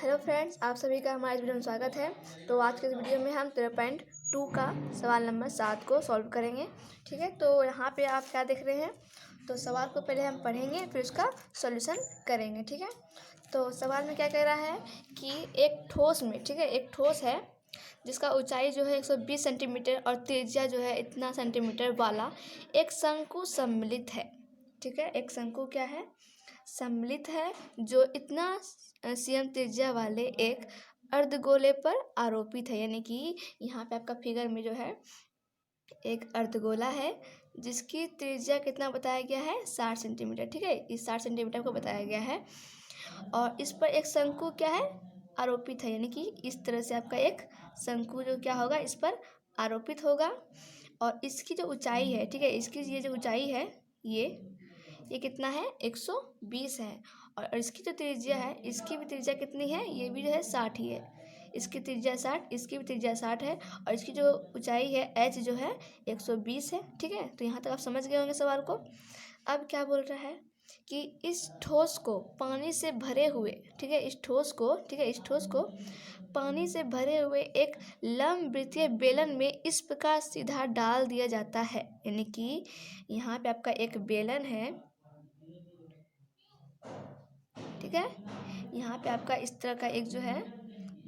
Hello friends, आप सभी का हमारे वीडियो में स्वागत है। तो आज के इस वीडियो में हम 13.2 का सवाल नंबर 7 को सॉल्व करेंगे। ठीक है, तो यहाँ पे आप क्या देख रहे हैं, तो सवाल को पहले हम पढ़ेंगे फिर उसका सॉल्यूशन करेंगे। ठीक है, तो सवाल में क्या कह रहा है कि एक ठोस में, ठीक है, एक ठोस है जिसका ऊंचाई जो है 120 सेंटीमीटर और त्रिज्या जो है इतना सेंटीमीटर वाला एक शंकु सम्मिलित है। ठीक है, एक शंकु क्या है, सम्मिलित है, जो इतना सीएम त्रिज्या वाले एक अर्धगोले पर आरोपित है। यानी कि यहाँ पे आपका फिगर में जो है एक अर्धगोला है जिसकी त्रिज्या कितना बताया गया है, 60 सेंटीमीटर। ठीक है, इस 60 सेंटीमीटर को बताया गया है और इस पर एक शंकु क्या है, आरोपित है। यानी कि इस तरह से आपका एक शंकु जो क्या होगा, इस पर आरोपित होगा और इसकी जो ऊंचाई है, ठीक है, इसकी ये जो ऊंचाई है ये कितना है, 120 है। और इसकी जो त्रिज्या है, इसकी भी त्रिज्या कितनी है, ये भी जो है 60 ही है। इसकी त्रिज्या 60, इसकी भी त्रिज्या 60 है और इसकी जो ऊंचाई है h जो है 120 है। ठीक है, तो यहाँ तक आप समझ गए होंगे सवाल को। अब क्या बोल रहा है कि इस ठोस को पानी से भरे हुए, ठीक है, इस ठोस को, ठीक है, इस ठोस को पानी से भरे हुए एक लंबवृत्तीय बेलन में इस प्रकार सीधा डाल दिया जाता है। यानी कि यहाँ पे आपका एक बेलन है, ठीक है, यहाँ पे आपका इस तरह का एक जो है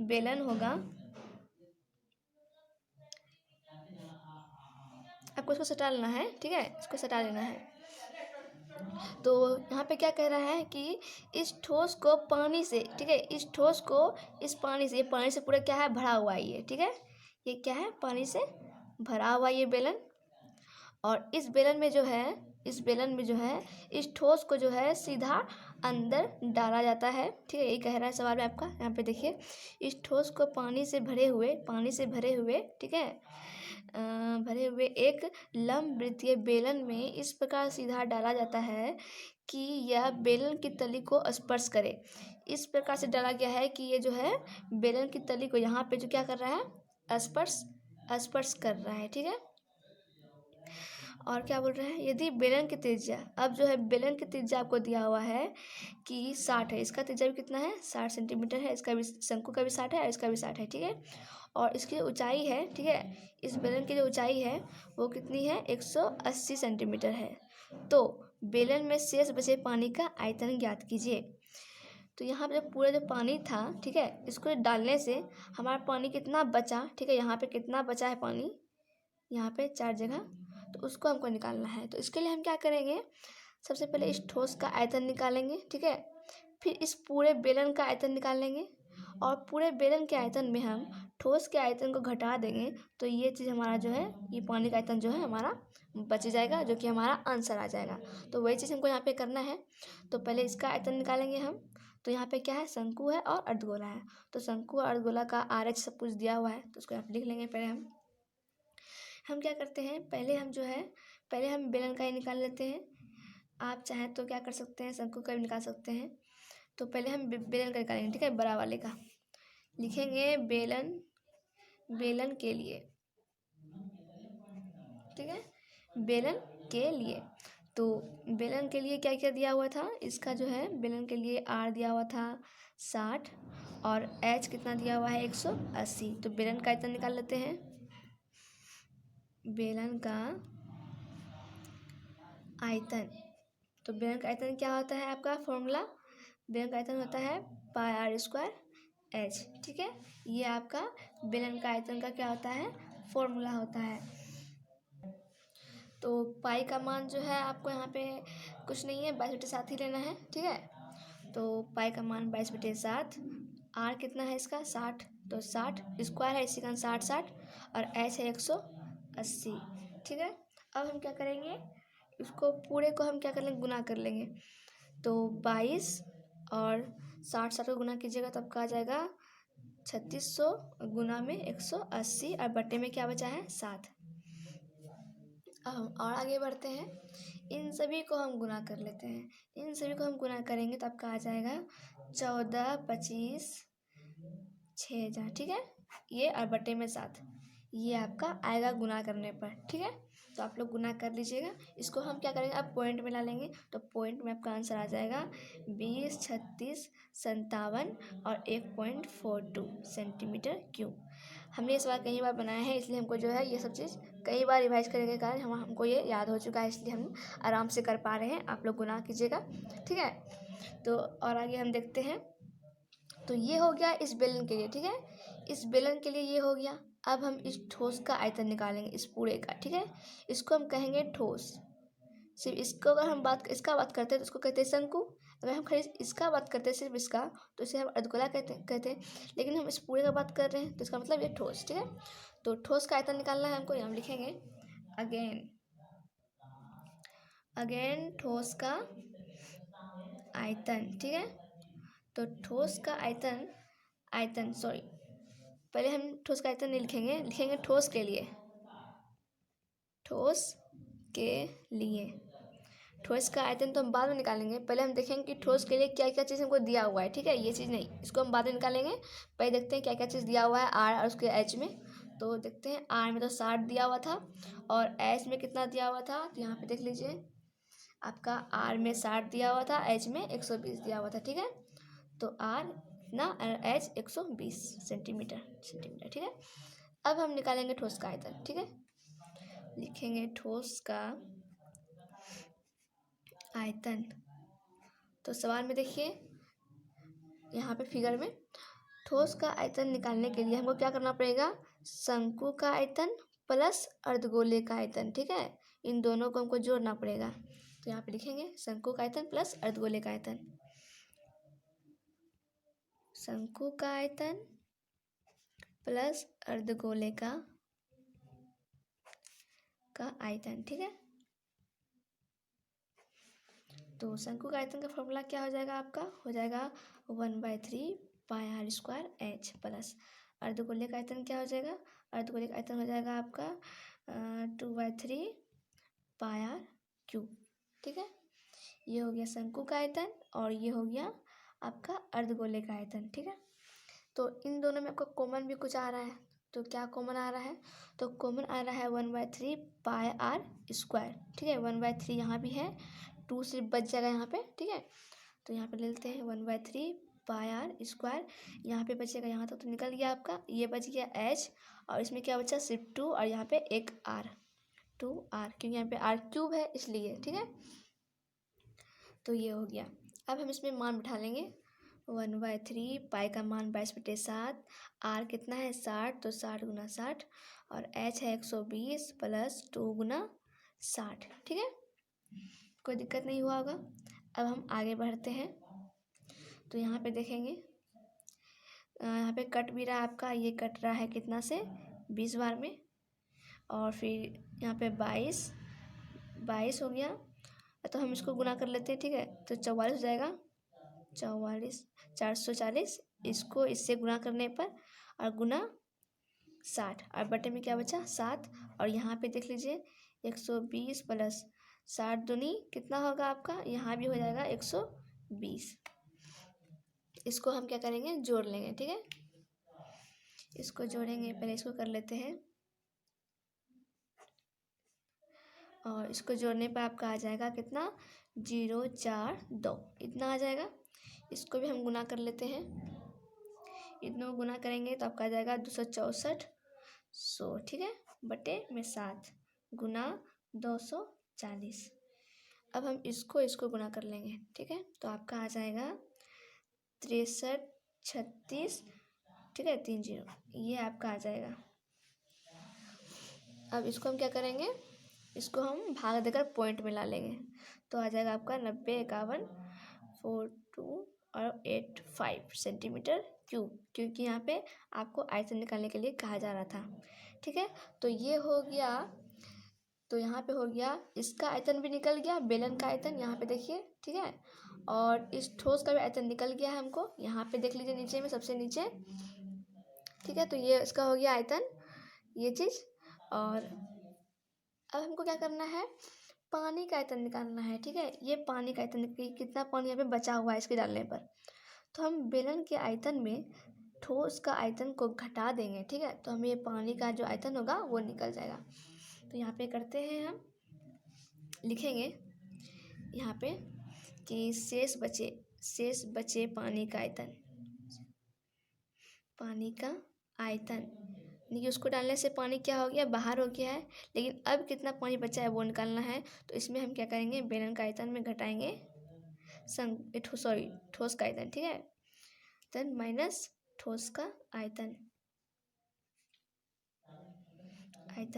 बेलन होगा, आपको इसको सटा लेना है। ठीक है, इसको सटा लेना है। तो यहाँ पे क्या कह रहा है कि इस ठोस को पानी से, ठीक है, इस ठोस को इस पानी से, ये पानी से पूरा क्या है, भरा हुआ है ये। ठीक है, ये क्या है, पानी से भरा हुआ ये बेलन। और इस बेलन में जो है, इस बेलन में जो है इस ठोस को जो है सीधा अंदर डाला जाता है। ठीक है, यही कह रहा है सवाल में आपका। यहाँ पे देखिए, इस ठोस को पानी से भरे हुए, ठीक है, भरे हुए एक लंबवृत्तीय बेलन में इस प्रकार सीधा डाला जाता है कि यह बेलन की तली को स्पर्श करे। इस प्रकार से डाला गया है कि ये जो है बेलन की तली को यहाँ पे जो क्या कर रहा है, स्पर्श कर रहा है। ठीक है, और क्या बोल रहा है, यदि बेलन की त्रिज्या, अब जो है बेलन की त्रिज्या आपको दिया हुआ है कि 60 है, इसका त्रिज्या भी कितना है, 60 सेंटीमीटर है, इसका भी, शंकु का भी 60 है और इसका भी 60 है। ठीक है, और इसकी ऊंचाई है, ठीक है, इस बेलन की जो ऊंचाई है वो कितनी है, 180 सेंटीमीटर है। तो बेलन में शेष बचे पानी का आयतन ज्ञात कीजिए। तो यहाँ पे पूरा जो पानी था, ठीक है, इसको डालने से हमारा पानी कितना बचा, ठीक है, यहाँ पे कितना बचा है पानी, यहाँ पे 4 जगह, तो उसको हमको निकालना है। तो इसके लिए हम क्या करेंगे, सबसे पहले इस ठोस का आयतन निकालेंगे, ठीक है, फिर इस पूरे बेलन का आयतन निकालेंगे और पूरे बेलन के आयतन में हम ठोस के आयतन को घटा देंगे। तो ये चीज़ हमारा जो है, ये पानी का आयतन जो है हमारा बच जाएगा, जो कि हमारा आंसर आ जाएगा। तो वही चीज़ हमको यहाँ पे करना है। तो पहले इसका आयतन निकालेंगे हम। तो यहाँ पे क्या है, शंकु है और अर्धगोला है। तो शंकु और अर्धगोला का RH सब कुछ दिया हुआ है, तो उसको यहाँ पे लिख लेंगे। पहले हम क्या करते हैं, पहले हम जो है, पहले हम बेलन का ही निकाल लेते हैं। आप चाहें तो क्या कर सकते हैं, शंकु का भी निकाल सकते हैं। तो पहले हम बेलन का निकालेंगे, ठीक है, बड़ा वाले का लिखेंगे, बेलन के लिए, ठीक है, बेलन के लिए। तो बेलन के लिए क्या क्या दिया हुआ था, इसका जो है बेलन के लिए R दिया हुआ था 60 और H कितना दिया हुआ है, 180। तो बेलन का आयतन निकाल लेते हैं। बेलन का आयतन, तो बेलन का आयतन क्या होता है, आपका फॉर्मूला, बेलन का आयतन होता है πr²h। ठीक है, ये आपका बेलन का आयतन का क्या होता है, फॉर्मूला होता है। तो पाई का मान जो है आपको यहाँ पे कुछ नहीं है, 22/7 ही लेना है। ठीक है, तो पाई का मान 22/7, आर कितना है इसका, 60, तो 60 स्क्वायर है, इसी का 60 और एच है 180। ठीक है, अब हम क्या करेंगे, इसको पूरे को हम क्या कर लेंगे, गुना कर लेंगे। तो 22 और 60 को गुना कीजिएगा तो आपका आ जाएगा 3600 गुना में 180 और बट्टे में क्या बचा है, 7। अब हम और आगे बढ़ते हैं, इन सभी को हम गुना कर लेते हैं। इन सभी को हम गुना करेंगे तो आपका आ जाएगा 14, 25, 6 हजार। ठीक है, ये और बट्टे में 7, ये आपका आएगा गुना करने पर, ठीक है। तो आप लोग गुना कर लीजिएगा। इसको हम क्या करेंगे, अब पॉइंट में ला लेंगे। तो पॉइंट में आपका आंसर आ जाएगा 20, 36, 57 और 1.42 सेंटीमीटर क्यूब। हमने इस बार कई बार बनाया है, इसलिए हमको जो है ये सब चीज़ कई बार रिवाइज करने के कारण हमको ये याद हो चुका है, इसलिए हम आराम से कर पा रहे हैं। आप लोग गुना कीजिएगा, ठीक है। तो और आगे हम देखते हैं। तो ये हो गया इस बेलन के लिए, ठीक है। इस बेलन के लिए ये हो गया। अब हम इस ठोस का आयतन निकालेंगे, इस पूरे का, ठीक है। इसको हम कहेंगे ठोस। सिर्फ इसको अगर हम इसका बात करते हैं तो इसको कहते हैं शंकु। अगर हम खाली इसका बात करते हैं, सिर्फ इसका, तो इसे हम अर्धगोला कहते हैं। लेकिन हम इस पूरे का बात कर रहे हैं तो इसका मतलब ये ठोस, ठीक है। तो ठोस का आयतन निकालना है हमको, यहाँ हम लिखेंगे अगेन ठोस का आयतन, ठीक है। तो ठोस का आयतन सॉरी, पहले हम ठोस का आयतन नहीं लिखेंगे ठोस के लिए। ठोस का आयतन तो हम बाद में निकालेंगे। पहले हम देखेंगे कि ठोस के लिए क्या क्या चीज़ हमको दिया हुआ है, ठीक है। ये चीज़ नहीं, इसको हम बाद में निकालेंगे। पहले देखते हैं क्या क्या चीज़ दिया हुआ है आर और उसके एच में। तो देखते हैं, आर में तो 60 दिया हुआ था और एच में कितना दिया हुआ था, तो यहाँ पे देख लीजिए। आपका आर में 60 दिया हुआ था, एच में 120 दिया हुआ था, ठीक है। तो आर ना एच 120 सेंटीमीटर, ठीक है। अब हम निकालेंगे ठोस का आयतन, ठीक है। लिखेंगे ठोस का आयतन। तो सवाल में देखिए, यहाँ पे फिगर में ठोस का आयतन निकालने के लिए हमको क्या करना पड़ेगा, शंकु का आयतन प्लस अर्धगोले का आयतन, ठीक है। इन दोनों को हमको जोड़ना पड़ेगा। तो यहाँ पे लिखेंगे शंकु का आयतन प्लस अर्धगोले का आयतन। शंकु का आयतन प्लस अर्धगोले का आयतन, ठीक है। तो शंकु का आयतन का फॉर्मूला क्या हो जाएगा, आपका हो जाएगा 1/3 पाई आर स्क्वायर एच प्लस अर्धगोले का आयतन क्या हो जाएगा, अर्धगोले का आयतन हो जाएगा आपका 2/3 पाई आर क्यूब, ठीक है। ये हो गया शंकु का आयतन और ये हो गया आपका अर्धगोले का आयतन, ठीक है। तो इन दोनों में आपका कॉमन भी कुछ आ रहा है। तो क्या कॉमन आ रहा है, तो कॉमन आ रहा है 1/3 पाई आर स्क्वायर, ठीक है। 1/3 यहाँ भी है, 2 सिर्फ बच जाएगा यहाँ पे, ठीक है। तो यहाँ पे ले लेते हैं 1/3 पाई आर स्क्वायर। यहाँ पे बचेगा, यहाँ तक तो निकल गया आपका, ये बच गया एच और इसमें क्या बचा सिर्फ 2 और यहाँ पे एक आर, 2r, क्योंकि यहाँ पे आर क्यूब है इसलिए, ठीक है। तो ये हो गया। अब हम इसमें मान बिठा लेंगे। 1/3 पाई का मान 22/7, आर कितना है 60, तो 60 गुना 60 और एच है 120 प्लस 2 गुना 60, ठीक है। कोई दिक्कत नहीं हुआ होगा। अब हम आगे बढ़ते हैं। तो यहाँ पे देखेंगे, यहाँ पे कट भी रहा है आपका, ये कट रहा है कितना से 20 बार में। और फिर यहाँ पे 22 हो गया। तो हम इसको गुना कर लेते हैं, ठीक है। तो 44 हो जाएगा, 440 इसको इससे गुना करने पर और गुना 60 और बटे में क्या बचा 7। और यहाँ पे देख लीजिए 120 प्लस 60 दूनी कितना होगा आपका, यहाँ भी हो जाएगा 120। इसको हम क्या करेंगे, जोड़ लेंगे, ठीक है। इसको जोड़ेंगे, पहले इसको कर लेते हैं और इसको जोड़ने पर आपका आ जाएगा कितना 042 इतना आ जाएगा। इसको भी हम गुना कर लेते हैं। इतना गुना करेंगे तो आपका आ जाएगा 264, ठीक है, बटे में 7 गुना 240। अब हम इसको गुना कर लेंगे, ठीक है। तो आपका आ जाएगा 63, 36, ठीक है, 30, ये आपका आ जाएगा। अब इसको हम क्या करेंगे, इसको हम भाग देकर पॉइंट में ला लेंगे। तो आ जाएगा आपका 90, 51, 42 और 85 सेंटीमीटर क्यूब, क्योंकि यहाँ पे आपको आयतन निकालने के लिए कहा जा रहा था, ठीक है। तो ये हो गया। तो यहाँ पे हो गया, इसका आयतन भी निकल गया, बेलन का आयतन यहाँ पे देखिए, ठीक है। और इस ठोस का भी आयतन निकल गया है हमको, यहाँ पे देख लीजिए नीचे में, सबसे नीचे, ठीक है। तो ये इसका हो गया आयतन, ये चीज़। और अब हमको क्या करना है, पानी का आयतन निकालना है, ठीक है। ये पानी का आयतन, कितना पानी यहाँ पे बचा हुआ है इसके डालने पर। तो हम बेलन के आयतन में ठोस का आयतन को घटा देंगे, ठीक है, तो हमें पानी का जो आयतन होगा वो निकल जाएगा। तो यहाँ पे करते हैं, हम लिखेंगे यहाँ पे कि शेष बचे पानी का आयतन, यानी कि उसको डालने से पानी क्या हो गया, बाहर हो गया है, लेकिन अब कितना पानी बचा है वो निकालना है। तो इसमें हम क्या करेंगे, बेलन का आयतन में घटाएंगे ठोस का आयतन, ठीक है, देन माइनस ठोस का आयतन,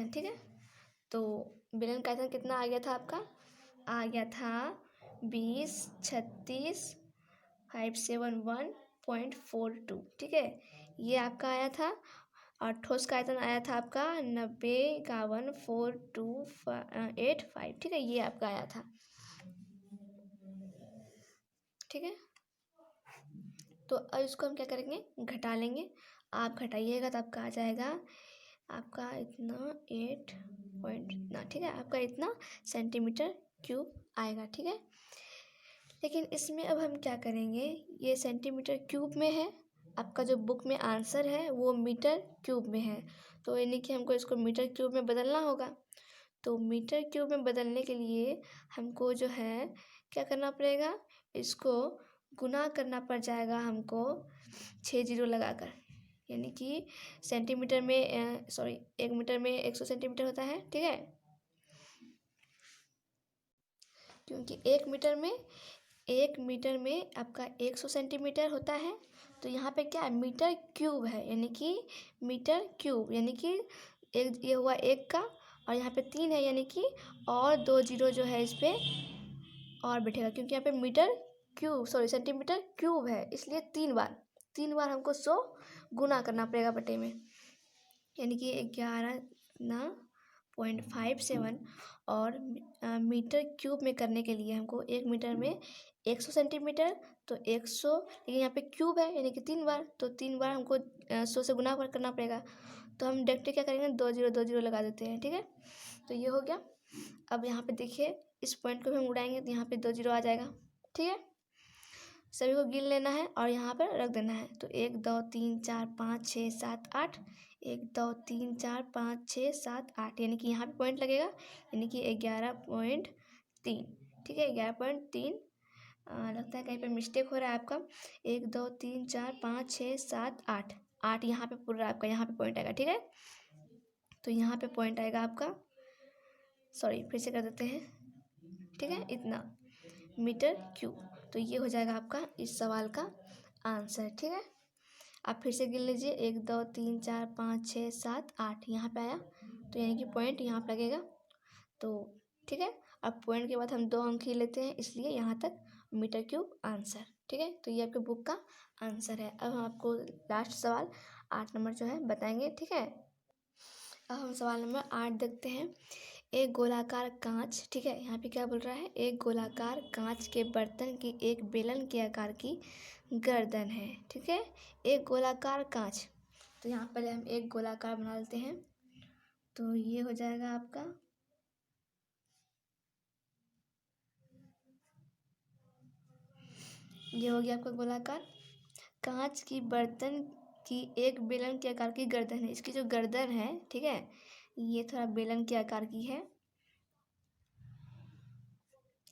ठीक है। तो बेलन का आयतन कितना आ गया था आपका, आ गया था 2036,571.42, ठीक है, ये आपका आया था। और ठोस का आयतन आया था आपका 90,51,4285, ठीक है, ये आपका आया था, ठीक है। तो अब इसको हम क्या करेंगे, घटा लेंगे। आप घटाइएगा तो आपका आ जाएगा आपका इतना 8 पॉइंट इतना, ठीक है, आपका इतना सेंटीमीटर क्यूब आएगा, ठीक है। लेकिन इसमें अब हम क्या करेंगे, ये सेंटीमीटर क्यूब में है, आपका जो बुक में आंसर है वो मीटर क्यूब में है, तो यानी कि हमको इसको मीटर क्यूब में बदलना होगा। तो मीटर क्यूब में बदलने के लिए हमको जो है क्या करना पड़ेगा, इसको गुना करना पड़ जाएगा हमको 6 जीरो लगाकर, यानी कि सेंटीमीटर में 1 मीटर में 100 सेंटीमीटर होता है, ठीक है, क्योंकि 1 मीटर में आपका 100 सेंटीमीटर होता है। तो यहाँ पे क्या है, मीटर क्यूब है, यानी कि मीटर क्यूब, यानी कि एक ये हुआ 1 का, और यहाँ पे 3 है, यानी कि और 2 जीरो जो है इस पर और बैठेगा, क्योंकि यहाँ पे सेंटीमीटर क्यूब है, इसलिए 3 बार हमको 100 गुना करना पड़ेगा बटे में, यानी कि 11.57। और मीटर क्यूब में करने के लिए हमको 1 मीटर में 100 सेंटीमीटर, तो 100, लेकिन यहाँ पे क्यूब है यानी कि 3 बार, तो 3 बार हमको 100 से गुना करना पड़ेगा। तो हम डायरेक्टली क्या करेंगे, 2 जीरो लगा देते हैं, ठीक है। तो ये हो गया। अब यहाँ पे देखिए, इस पॉइंट को भी हम उड़ाएंगे तो यहाँ पे 2 जीरो आ जाएगा, ठीक है। सभी को गिन लेना है और यहाँ पर रख देना है। तो 1 2 3 4 5 6 7 8, 1 2 3 4 5 6 7 8, यानी कि यहाँ पे पॉइंट लगेगा, यानी कि 11.3, ठीक है, 11.3। लगता है कहीं पे मिस्टेक हो रहा है आपका। 1 2 3 4 5 6 7 8, 8 यहाँ पे पूरा आपका यहाँ पे पॉइंट आएगा, ठीक है। तो यहाँ पे पॉइंट आएगा आपका, फिर से कर देते हैं, ठीक है, इतना मीटर क्यूब। तो ये हो जाएगा आपका इस सवाल का आंसर, ठीक है। आप फिर से गिन लीजिए, 1 2 3 4 5 6 7 8, यहाँ पे आया, तो यानी कि पॉइंट यहाँ पे लगेगा, तो ठीक है। अब पॉइंट के बाद हम 2 अंक ही लेते हैं, इसलिए यहाँ तक मीटर क्यूब आंसर, ठीक है। तो ये आपके बुक का आंसर है। अब हम आपको लास्ट सवाल 8 नंबर जो है बताएंगे, ठीक है। अब हम सवाल नंबर 8 देखते हैं। एक गोलाकार कांच, ठीक है, यहाँ पे क्या बोल रहा है, एक गोलाकार कांच के बर्तन की एक बेलन के आकार की गर्दन है, ठीक है, एक गोलाकार कांच। तो यहाँ पहले हम एक गोलाकार बना लेते हैं, तो ये हो जाएगा आपका, ये हो गया आपका गोलाकार कांच की बर्तन की एक बेलन के आकार की गर्दन है। इसकी जो गर्दन है, ठीक है, ये थोड़ा बेलन के आकार की है,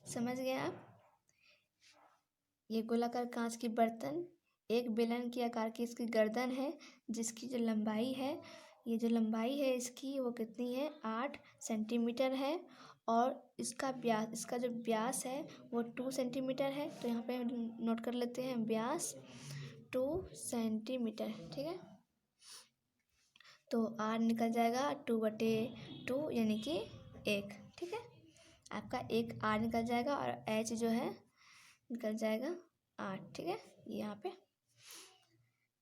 समझ गए आप। ये गोलाकार कांच की बर्तन एक बेलन के आकार की इसकी गर्दन है, जिसकी जो लंबाई है, ये जो लंबाई है इसकी वो कितनी है, 8 सेंटीमीटर है, और इसका जो व्यास है वो 2 सेंटीमीटर है। तो यहाँ पे नोट कर लेते हैं, व्यास 2 सेंटीमीटर, ठीक है। तो R निकल जाएगा 2/2, यानी कि 1, ठीक है, आपका 1 R निकल जाएगा, और H जो है निकल जाएगा 8, ठीक है, यहाँ पे।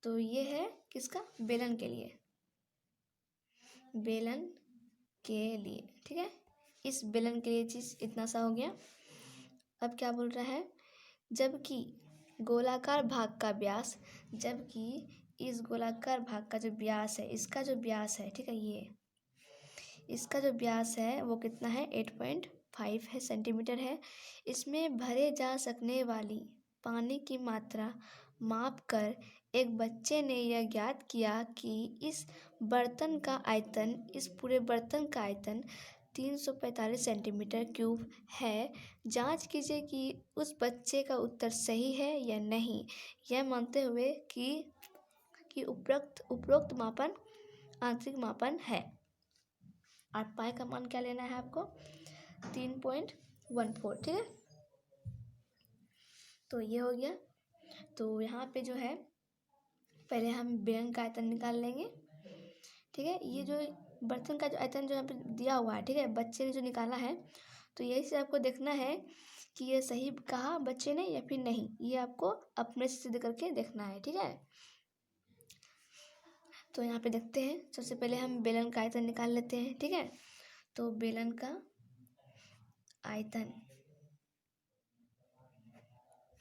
तो ये है किसका, बेलन के लिए, ठीक है। इस बेलन के लिए चीज़ इतना सा हो गया। अब क्या बोल रहा है, जबकि गोलाकार भाग का व्यास, जबकि इस गोलाकार भाग का जो व्यास है, इसका जो व्यास है, ठीक है, ये इसका जो व्यास है वो कितना है, 8.5 है, सेंटीमीटर है। इसमें भरे जा सकने वाली पानी की मात्रा माप कर एक बच्चे ने यह ज्ञात किया कि इस पूरे बर्तन का आयतन 345 सेंटीमीटर क्यूब है। जांच कीजिए कि उस बच्चे का उत्तर सही है या नहीं, यह मानते हुए कि उपरोक्त मापन आंतरिक मापन है। और पाई का मान क्या लेना है आपको? 3.14, ठीक है। तो ये हो गया। तो यहाँ पे जो है पहले हम बेलन का आयतन निकाल लेंगे, ठीक है। ये जो बर्तन का जो आयतन जो यहाँ पे दिया हुआ है, ठीक है, बच्चे ने जो निकाला है, तो यही से आपको देखना है कि ये सही कहा बच्चे ने या फिर नहीं। ये आपको अपने से सिद्ध करके देखना है, ठीक है। तो यहाँ पे देखते हैं, सबसे पहले हम बेलन का आयतन निकाल लेते हैं, ठीक है। तो बेलन का आयतन,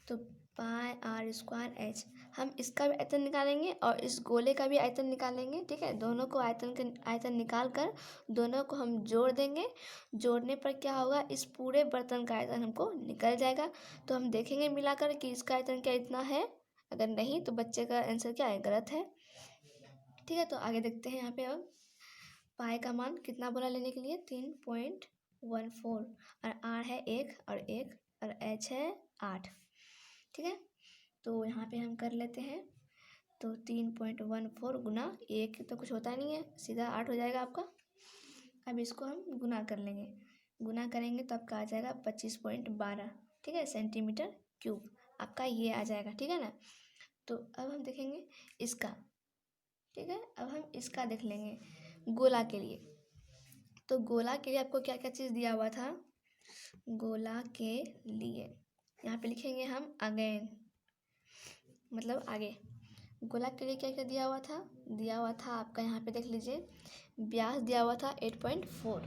तो पाई आर स्क्वायर एच, हम इसका भी आयतन निकालेंगे और इस गोले का भी आयतन निकालेंगे, ठीक है। दोनों को आयतन निकाल कर दोनों को हम जोड़ देंगे। जोड़ने पर क्या होगा, इस पूरे बर्तन का आयतन हमको निकल जाएगा। तो हम देखेंगे मिलाकर कि इसका आयतन क्या इतना है। अगर नहीं तो बच्चे का आंसर क्या है, गलत है, ठीक है। तो आगे देखते हैं। यहाँ पे अब पाई का मान कितना बोला लेने के लिए, 3.14, और आर है 1 और एच है 8, ठीक है। तो यहाँ पे हम कर लेते हैं। तो 3.14 गुना 1 तो कुछ होता नहीं है, सीधा 8 हो जाएगा आपका। अब इसको हम गुना कर लेंगे, गुना करेंगे तो आपका आ जाएगा 25.12, ठीक है, सेंटीमीटर क्यूब आपका ये आ जाएगा, ठीक है ना। तो अब हम देखेंगे इसका, ठीक है। अब हम इसका देख लेंगे गोला के लिए। तो गोला के लिए आपको क्या क्या चीज़ दिया हुआ था? गोला के लिए यहाँ पे लिखेंगे हम अगेन, मतलब आगे। गोला के लिए क्या क्या दिया हुआ था? दिया हुआ था आपका, यहाँ पे देख लीजिए, व्यास दिया हुआ था 8.4,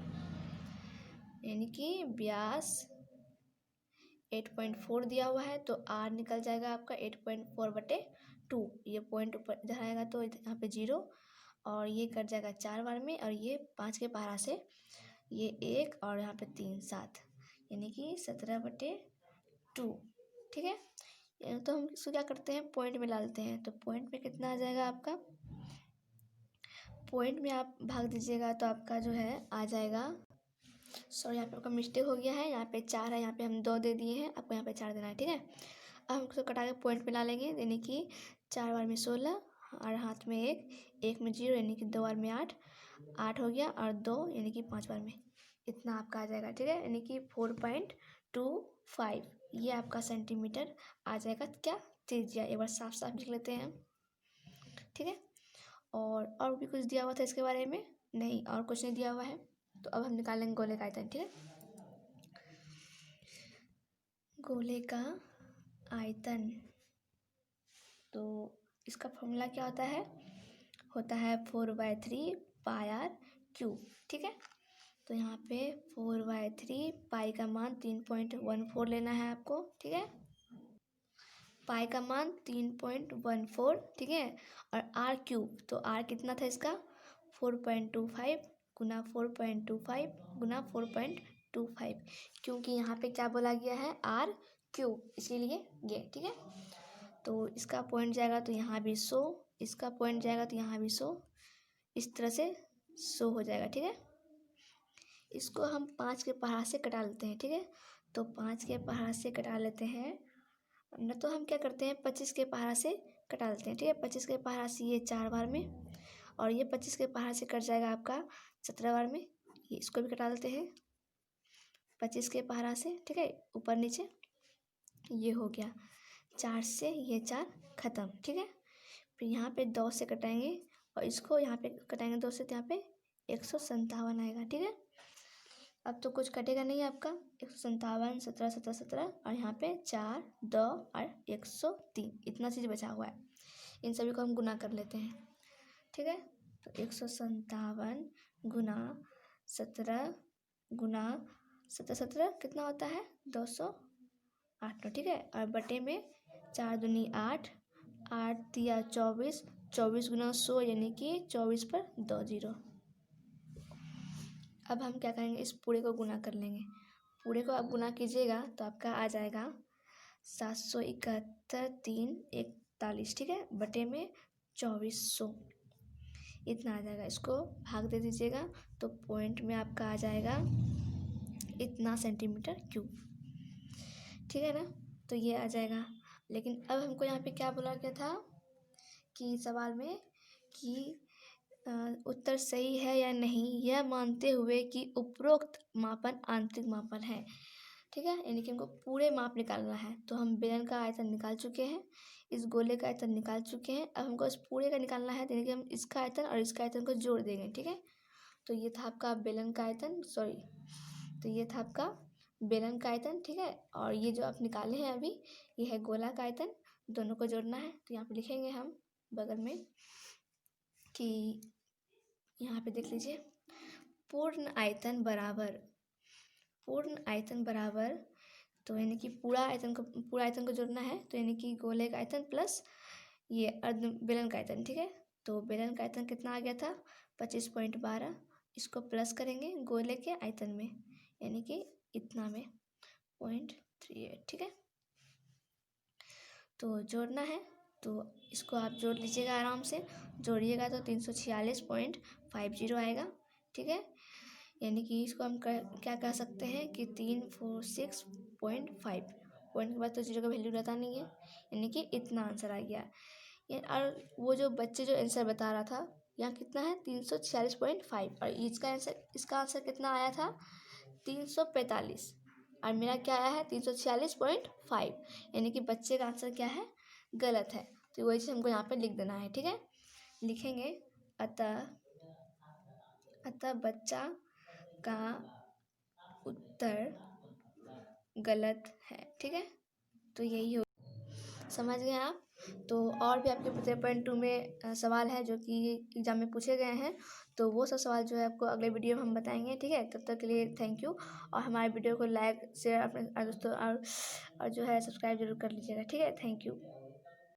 यानी कि व्यास 8.4 दिया हुआ है। तो आर निकल जाएगा आपका 8.4/2। ये पॉइंट ऊपर इधर आएगा तो यहाँ पे 0, और ये कट जाएगा 4 बार में, और ये 5 के पहाड़ा से ये 1 और यहाँ पे 3 7, यानी कि 17/2, ठीक है। तो हम इसको क्या करते हैं, पॉइंट में डालते हैं। तो पॉइंट में कितना आ जाएगा आपका, पॉइंट में आप भाग दीजिएगा तो आपका जो है आ जाएगा, सॉरी यहाँ पे आपका मिस्टेक हो गया है, यहाँ पे 4 है, यहाँ पे हम 2 दे दिए हैं, आपको यहाँ पे 4 देना है, ठीक है। अब हम इसको कटा के पॉइंट में डालेंगे, यानी कि 4 बार में 16 और हाथ में 1 में 0, यानी कि 2 बार में 8 हो गया, और 2 यानी कि 5 बार में इतना आपका आ जाएगा, ठीक है। यानी कि 4.25 ये आपका सेंटीमीटर आ जाएगा। क्या त्रिज्या, एक बार साफ साफ लिख लेते हैं, ठीक है। और भी कुछ दिया हुआ था इसके बारे में? नहीं, और कुछ नहीं दिया हुआ है। तो अब हम निकालेंगे गोले का आयतन, ठीक है। गोले का आयतन, तो इसका फॉर्मूला क्या होता है? 4/3 पाई आर क्यूब, ठीक है। तो यहाँ पे 4/3 पाई का मान 3.14 लेना है आपको, ठीक है। पाई का मान 3.14, ठीक है। और आर क्यूब, तो आर कितना था इसका, 4.25 गुना 4.25 गुना 4.25, क्योंकि यहाँ पे क्या बोला गया है, आर क्यूब, इसीलिए ये, ठीक है। तो इसका पॉइंट जाएगा तो यहाँ भी 100, इसका पॉइंट जाएगा तो यहाँ भी 100, इस तरह से 100 हो जाएगा, ठीक है। इसको हम 5 के पहाड़ से कटा लेते हैं, ठीक है। तो 5 के पहाड़ से कटा लेते हैं, न तो हम क्या करते हैं 25 के पहाड़ा से कटा लेते हैं, ठीक है। 25 के पहाड़ा से ये 4 बार में, और ये 25 के पहाड़ा से कट जाएगा आपका 17 बार में। ये इसको भी कटा लेते हैं 25 के पहाड़ा से, ठीक है, ऊपर नीचे। ये हो गया 4 से ये 4 ख़त्म, ठीक है। फिर यहाँ पे 2 से कटाएंगे, और इसको यहाँ पे कटाएंगे 2 से, तो यहाँ पे 157 आएगा, ठीक है। अब तो कुछ कटेगा नहीं आपका, 157, 17 17 17, और यहाँ पे 4 2 और 103, इतना चीज़ बचा हुआ है। इन सभी को हम गुना कर लेते हैं, ठीक है। तो 157 गुना 17 गुना 17 17 कितना होता है, 208, ठीक है। और बटे में 4 दूनी 8, 8 दिया 24, 24 गुना 100, यानी कि 24 पर 2 0। अब हम क्या करेंगे, इस पूरे को गुना कर लेंगे। पूरे को आप गुना कीजिएगा तो आपका आ जाएगा 771 3 45, ठीक है, बटे में 2400 इतना आ जाएगा। इसको भाग दे दीजिएगा तो पॉइंट में आपका आ जाएगा इतना सेंटीमीटर क्यूब, ठीक है ना। तो ये आ जाएगा। लेकिन अब हमको यहाँ पे क्या बोला गया था कि सवाल में कि उत्तर सही है या नहीं यह मानते हुए कि उपरोक्त मापन आंतरिक मापन है, ठीक है, यानी कि हमको पूरे माप निकालना है। तो हम बेलन का आयतन निकाल चुके हैं, इस गोले का आयतन निकाल चुके हैं, अब हमको इस पूरे का निकालना है, यानी कि हम इसका आयतन और इसका आयतन को जोड़ देंगे, ठीक है। तो ये था आपका बेलन का आयतन, तो ये था आपका बेलन का आयतन, ठीक है। और ये जो आप निकाले हैं अभी, ये है गोला का आयतन, दोनों को जोड़ना है। तो यहाँ पे लिखेंगे हम बगल में कि यहाँ पे देख लीजिए पूर्ण आयतन बराबर, तो यानी कि पूरा आयतन को जोड़ना है। तो यानी कि गोले का आयतन प्लस ये अर्ध बेलन का आयतन, ठीक है। तो बेलन का आयतन कितना आ गया था 25.12, इसको प्लस करेंगे गोले के आयतन में, यानी कि इतना में 0.38, ठीक है। तो जोड़ना है तो इसको आप जोड़ लीजिएगा, आराम से जोड़िएगा तो 346.50 आएगा, ठीक है। यानी कि इसको हम क्या कह सकते हैं कि 346.5, पॉइंट के बाद तो जीरो का वैल्यू रहता नहीं है, यानी कि इतना आंसर आ गया। और वो जो बच्चे जो आंसर बता रहा था यहाँ कितना है 346.5, और इसका आंसर कितना आया था 345, और मेरा क्या आया है 346.5, यानी कि बच्चे का आंसर क्या है गलत है। तो वही चीज़ हमको यहाँ पे लिख देना है, ठीक है। लिखेंगे अतः बच्चा का उत्तर गलत है, ठीक है। तो यही हो, समझ गए आप। तो और भी आपके 3.2 में सवाल है जो कि एग्जाम में पूछे गए हैं, तो वो सब सवाल जो है आपको अगले वीडियो में हम बताएंगे, ठीक है। तब तक के लिए थैंक यू, और हमारे वीडियो को लाइक शेयर अपने दोस्तों और जो है सब्सक्राइब जरूर कर लीजिएगा, ठीक है। Thank you.